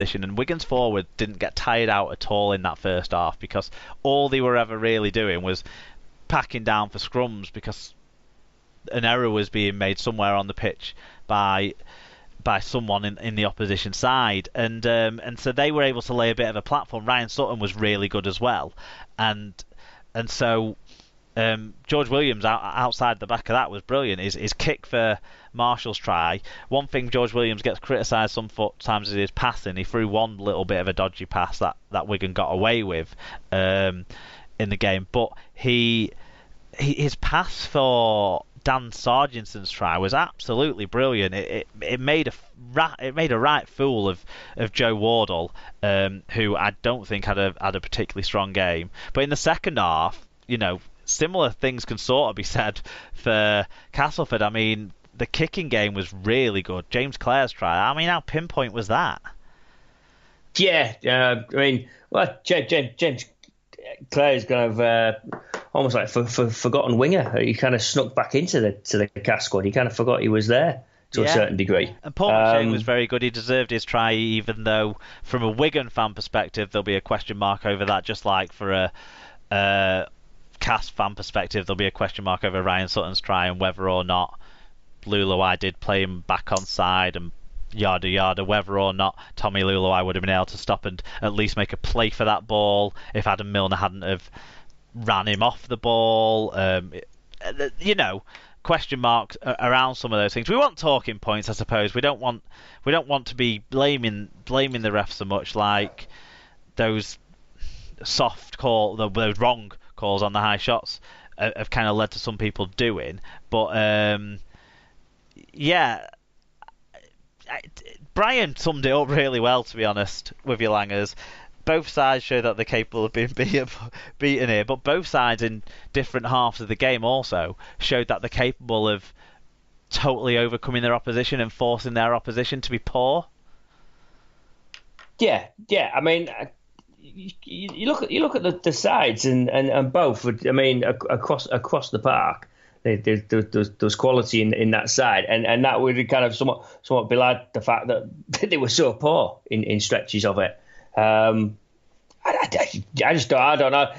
opposition, and Wigan's forward didn't get tired out at all in that first half because all they were ever really doing was packing down for scrums because an error was being made somewhere on the pitch by someone in the opposition side, and so they were able to lay a bit of a platform. Ryan Sutton was really good as well, and so George Williams outside the back of that was brilliant. His kick for Marshall's try. One thing George Williams gets criticised sometimes is his passing. He threw one little bit of a dodgy pass that Wigan got away with in the game, but his pass for Dan Sargenson's try was absolutely brilliant. It made a right fool of Joe Wardle, who I don't think had a particularly strong game. But in the second half, similar things can sort of be said for Castleford. I mean, the kicking game was really good. James Clare's try. I mean, how pinpoint was that? Yeah, James Clare's kind of almost like forgotten winger. He kind of snuck back into the CAS squad. He kind of forgot he was there to a certain degree. And Paul McShane was very good. He deserved his try, even though from a Wigan fan perspective there'll be a question mark over that, just like for a CAS fan perspective there'll be a question mark over Ryan Sutton's try and whether or not Luluai did play him back on side and yada yada, whether or not Tommy Luluai would have been able to stop and at least make a play for that ball if Adam Milner hadn't have ran him off the ball. Question marks around some of those things. We want talking points, I suppose. We don't want to be blaming the refs so much, like those soft those wrong calls on the high shots have kind of led to some people doing. But Brian summed it up really well, to be honest, with your Langers. Both sides show that they're capable of being beaten here, but both sides in different halves of the game also showed that they're capable of totally overcoming their opposition and forcing their opposition to be poor. Yeah. I mean, you look at the sides and both. I mean, across the park, there's quality in that side, and that would kind of somewhat belie the fact that they were so poor in stretches of it. I don't know.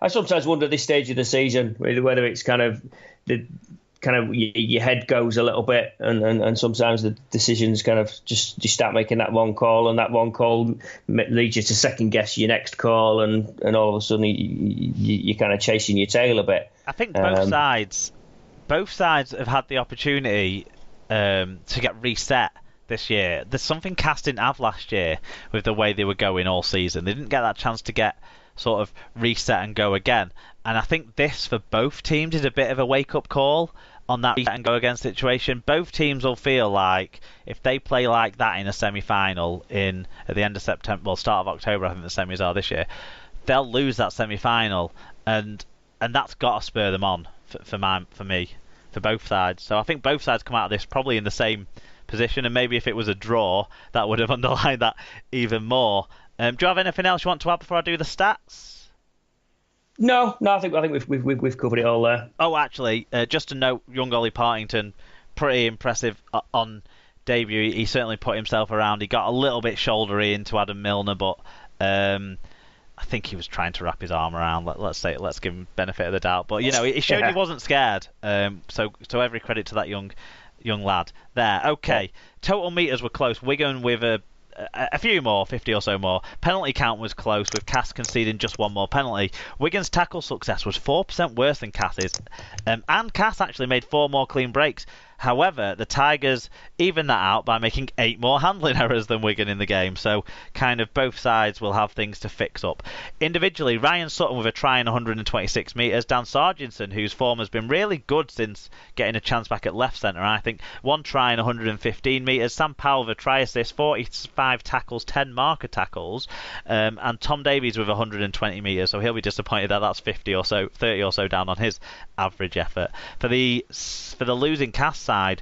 I sometimes wonder at this stage of the season whether it's kind of your head goes a little bit, and sometimes the decisions kind of just start making that one call, and that one call leads you to second guess your next call, and all of a sudden you're kind of chasing your tail a bit. I think both sides have had the opportunity to get reset this year. There's something CAS didn't have last year with the way they were going all season. They didn't get that chance to get sort of reset and go again. And I think this for both teams is a bit of a wake-up call on that reset and go again situation. Both teams will feel like if they play like that in a semi-final at the end of September, start of October, I think the semis are this year, they'll lose that semi-final, and that's got to spur them on for me, for both sides. So I think both sides come out of this probably in the same position, and maybe if it was a draw, that would have underlined that even more. Do you have anything else you want to add before I do the stats? No, I think we've covered it all there. Oh, actually, just to note, young Ollie Partington, pretty impressive on debut. He certainly put himself around. He got a little bit shouldery into Adam Milner, but I think he was trying to wrap his arm around. Let's give him benefit of the doubt. But he showed he wasn't scared. So every credit to that young lad there. Okay, total metres were close. Wigan with a few more, 50 or so more. Penalty count was close, with CAS conceding just one more penalty. Wigan's tackle success was 4% worse than CAS's, and CAS actually made 4 more clean breaks. However, the Tigers evened that out by making 8 more handling errors than Wigan in the game, so kind of both sides will have things to fix up. Individually, Ryan Sutton with a try in 126 metres, Dan Sargentson, whose form has been really good since getting a chance back at left centre, I think, 1 try in 115 metres, Sam Powell with a try assist, 45 tackles, 10 marker tackles, and Tom Davies with 120 metres, so he'll be disappointed that that's 30 or so down on his average effort. For the losing CAS side,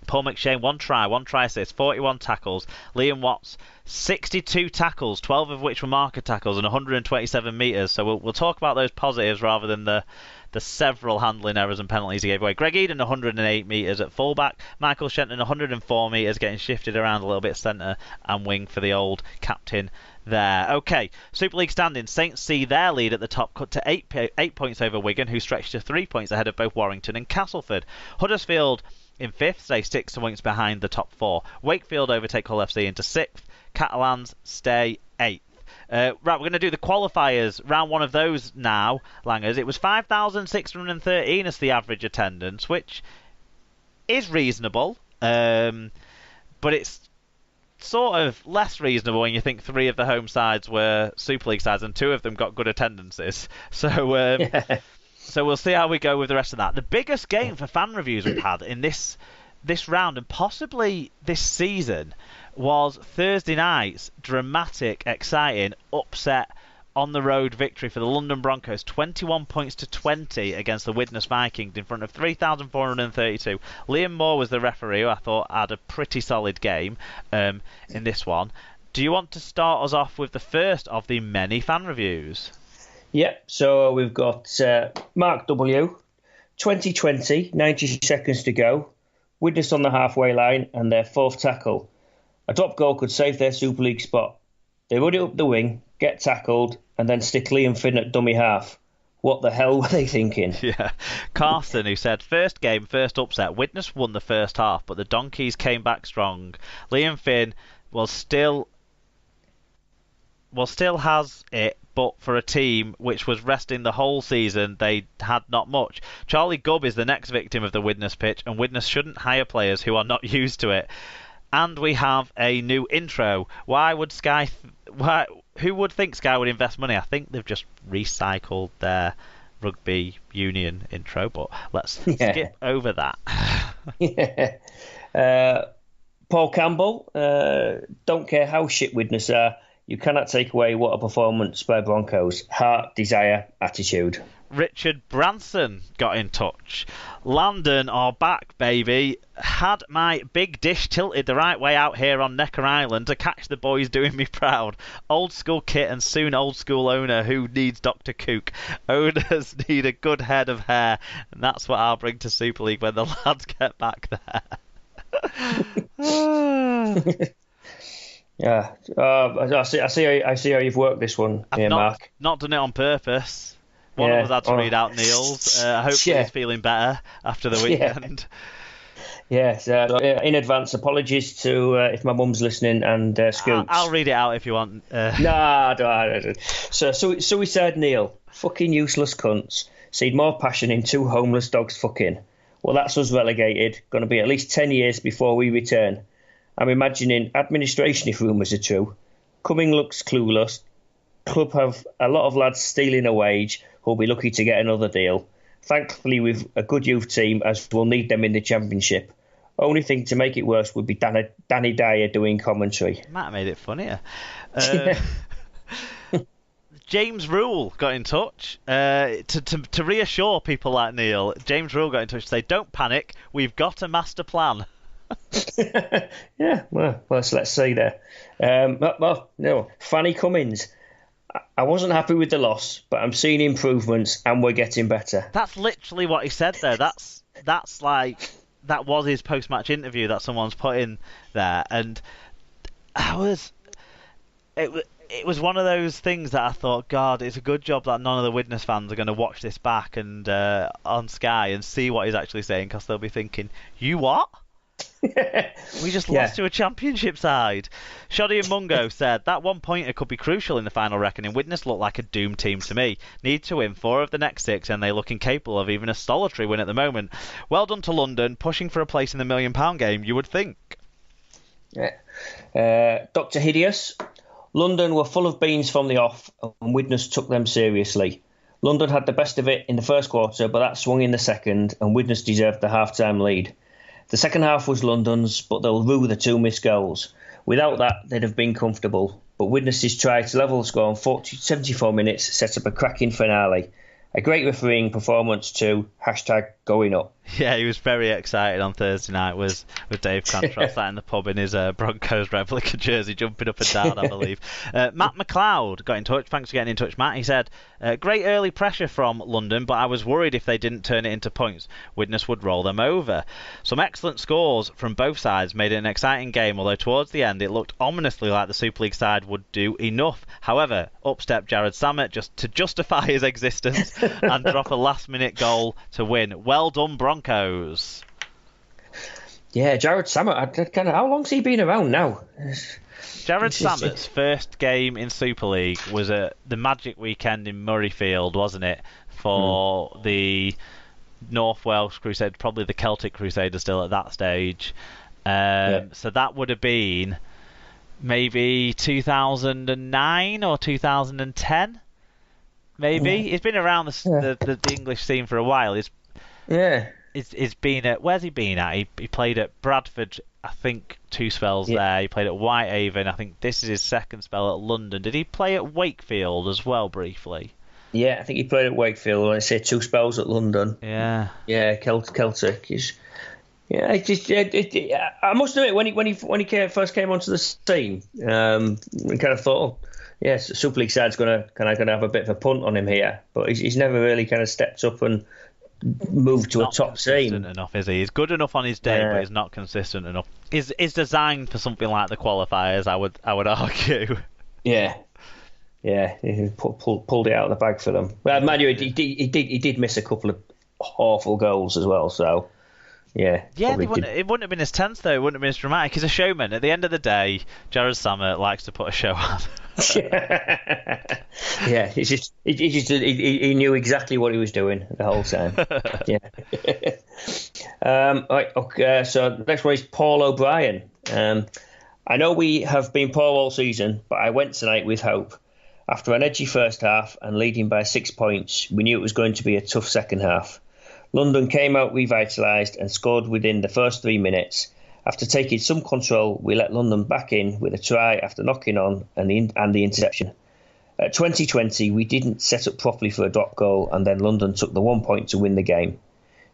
Paul McShane, 1 try assist, 41 tackles. Liam Watts, 62 tackles, 12 of which were marker tackles, and 127 metres. So we'll talk about those positives rather than the the several handling errors and penalties he gave away. Greg Eden, 108 metres at fullback. Michael Shenton, 104 metres, getting shifted around a little bit centre and wing for the old captain there. Okay, Super League standings. Saints see their lead at the top cut to 8 points over Wigan, who stretched to 3 points ahead of both Warrington and Castleford. Huddersfield in 5th, stay 6 points behind the top 4. Wakefield overtake Hull FC into 6th. Catalans stay 8th. Right, we're going to do the qualifiers. Round 1 of those now, Langers. It was 5,613 as the average attendance, which is reasonable, but it's sort of less reasonable when you think 3 of the home sides were Super League sides and 2 of them got good attendances. So, so we'll see how we go with the rest of that. The biggest game for fan reviews we've had in this round and possibly this season was Thursday night's dramatic, exciting, upset on the road victory for the London Broncos, 21 points to 20 against the Widnes Vikings in front of 3,432. Liam Moore was the referee, who I thought had a pretty solid game in this one. Do you want to start us off with the first of the many fan reviews? Yep, so we've got Mark W. 2020, 90 seconds to go. Widnes on the halfway line and their 4th tackle. A drop goal could save their Super League spot. They run it up the wing, get tackled, and then stick Liam Finn at dummy half. What the hell were they thinking? Yeah. Carson, who said, first game, first upset. Widnes won the first half, but the Donkeys came back strong. Liam Finn still has it, but for a team which was resting the whole season, they had not much. Charlie Gubb is the next victim of the Widnes pitch, and Widnes shouldn't hire players who are not used to it. And we have a new intro. Who would think Sky would invest money? I think they've just recycled their rugby union intro, but let's skip over that. Paul Campbell, don't care how shit Widnes are, you cannot take away what a performance by Broncos. Heart, desire, attitude. Richard Branson got in touch. Landon are back, baby. Had my big dish tilted the right way out here on Necker Island to catch the boys doing me proud. Old school kit and soon old school owner who needs Dr. Kook. Owners need a good head of hair, and that's what I'll bring to Super League when the lads get back there. Yeah, I see how you've worked this one, Mark. Not done it on purpose. One of us had to read out Neil's. Hopefully he's feeling better after the weekend. Yes. In advance, apologies to if my mum's listening and Scoots. I'll read it out if you want. No. So Suicide Neil, fucking useless cunts. Seed more passion in 2 homeless dogs fucking. Well, that's us relegated. Going to be at least 10 years before we return. I'm imagining administration if rumours are true. Cumming looks clueless. Club have a lot of lads stealing a wage who'll be lucky to get another deal. Thankfully, we've a good youth team as we'll need them in the Championship. Only thing to make it worse would be Danny Dyer doing commentary. Might have made it funnier. James Rule got in touch to reassure people like Neil. James Rule got in touch to say, don't panic, we've got a master plan. Yeah, well, let's see there. Fanny Cummins. I wasn't happy with the loss, but I'm seeing improvements and we're getting better. That's literally what he said there. That's like, that was his post-match interview that someone's put in there, and it was one of those things that I thought, God, it's a good job that none of the Widnes fans are going to watch this back and on Sky and see what he's actually saying, because they'll be thinking, you what? We just lost to a Championship side. Shoddy and Mungo said that 1 pointer could be crucial in the final reckoning. Widnes look like a doomed team to me. Need to win 4 of the next 6 and they look incapable of even a solitary win at the moment. Well done to London, pushing for a place in the £1 million game, you would think. Dr. Hideous. London were full of beans from the off and Widnes took them seriously. London had the best of it in the first quarter, but that swung in the second and Widnes deserved the half-time lead. The second half was London's, but they'll rue the 2 missed goals. Without that, they'd have been comfortable. But Widnes' try to level the score in 74 minutes set up a cracking finale. A great refereeing performance too. #going up. Yeah, he was very excited on Thursday night with Dave Cantrell sat in the pub in his Broncos replica jersey, jumping up and down, I believe. Matt McLeod got in touch. Thanks for getting in touch, Matt. He said, great early pressure from London, but I was worried if they didn't turn it into points, Widnes would roll them over. Some excellent scores from both sides made it an exciting game, although towards the end it looked ominously like the Super League side would do enough. However, up stepped Jared Samet just to justify his existence and drop a last-minute goal to win. Well done, Broncos. Yeah, Jared Samet. How long's he been around now? Jared Samet's first game in Super League was at the Magic weekend in Murrayfield, wasn't it? For the North Welsh Crusade, probably the Celtic Crusaders still at that stage. So that would have been maybe 2009 or 2010. Maybe he's been around the English scene for a while. He's been at, where's he been at? He played at Bradford, I think, 2 spells there. He played at Whitehaven. I think this is his second spell at London. Did he play at Wakefield as well briefly? Yeah, I think he played at Wakefield. And I say 2 spells at London. Yeah. Yeah, Celtic. I must admit, when he first came onto the scene, we kind of thought, yes, Super League side's gonna have a bit of a punt on him here, but he's never really kind of stepped up and moved to a top team. Enough, is he? He's good enough on his day, but he's not consistent enough. Is designed for something like the qualifiers, I would argue. Yeah, he pulled it out of the bag for them. Well, mind you, he did miss a couple of awful goals as well. So yeah, it wouldn't have been as tense though. It wouldn't have been as dramatic. He's a showman. At the end of the day, Jared Samet likes to put a show on. Yeah, he knew exactly what he was doing the whole time. Yeah. Right, okay. So next one is Paul O'Brien. I know we have been poor all season, but I went tonight with hope. After an edgy first half and leading by 6 points, we knew it was going to be a tough second half. London came out revitalised and scored within the first 3 minutes. After taking some control, we let London back in with a try after knocking on and the interception. At 2020, we didn't set up properly for a drop goal, and then London took the 1 point to win the game.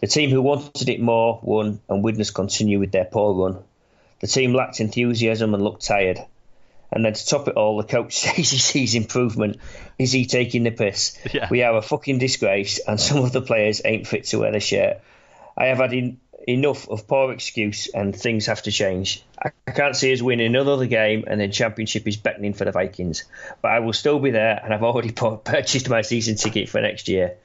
The team who wanted it more won, and Widnes continue with their poor run. The team lacked enthusiasm and looked tired. And then to top it all, the coach says he sees improvement. Is he taking the piss? Yeah. We are a fucking disgrace, and some of the players ain't fit to wear the shirt. I have had enough of poor excuse, and things have to change. I can't see us winning another game, and then Championship is beckoning for the Vikings. But I will still be there, and I've already purchased my season ticket for next year.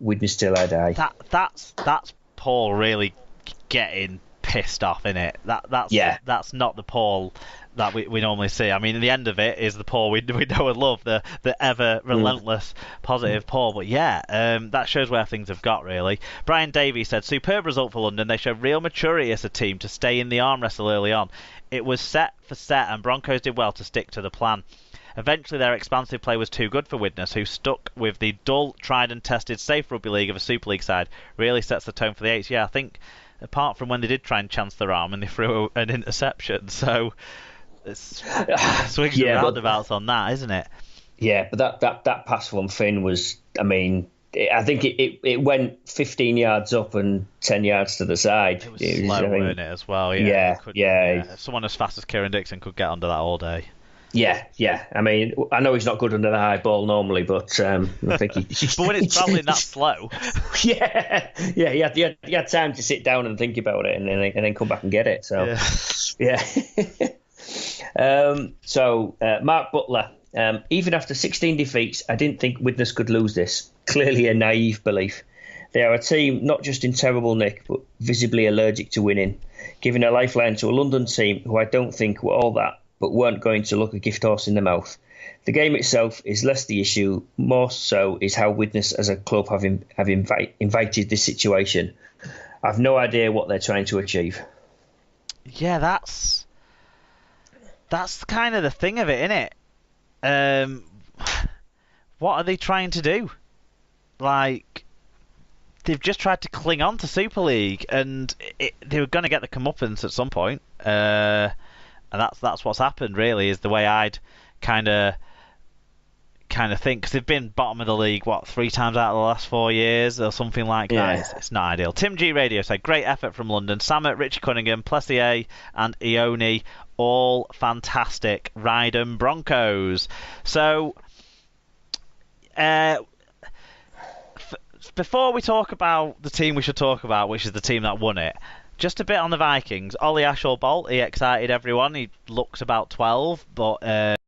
#Widnes till I die. That's Paul really getting pissed off, innit? That's not the Paul that we normally see. I mean, the end of it is the Paul we know and love, the ever relentless positive Paul. But that shows where things have got, really. Brian Davies said, superb result for London. They showed real maturity as a team to stay in the arm wrestle early on. It was set for set, and Broncos did well to stick to the plan. Eventually, their expansive play was too good for Widnes, who stuck with the dull, tried and tested, safe rugby league of a Super League side. Really sets the tone for the Eights. Yeah, I think, apart from when they did try and chance their arm and they threw an interception, so it's swings and roundabouts on that, isn't it? Yeah, but that pass from Finn was, I mean, I think it went 15 yards up and 10 yards to the side. It was slow, wasn't it, as well? Yeah. If someone as fast as Kieran Dixon could get under that all day. Yeah. I mean, I know he's not good under the high ball normally, but I think he. But when it's travelling that slow. Yeah. He had time to sit down and think about it, and then come back and get it. So, yeah. Mark Butler. Even after 16 defeats, I didn't think Widnes could lose this. Clearly a naive belief. They are a team not just in terrible nick, but visibly allergic to winning, giving a lifeline to a London team who I don't think were all that, but weren't going to look a gift horse in the mouth. The game itself is less the issue, more so is how Widnes as a club have invited this situation. I've no idea what they're trying to achieve. Yeah, that's kind of the thing of it, innit? What are they trying to do? Like, they've just tried to cling on to Super League, and they were going to get the comeuppance at some point. And that's what's happened, really, is the way I'd kind of kind of think, because they've been bottom of the league, 3 times out of the last 4 years or something like that. It's not ideal. Tim G Radio said, great effort from London. Samet, Richie Cunningham, Plessier and Ione, all fantastic. Ride 'em Broncos. So, before we talk about the team we should talk about, which is the team that won it, just a bit on the Vikings. Ollie Ashall-Bolt, he excited everyone. He looks about 12, but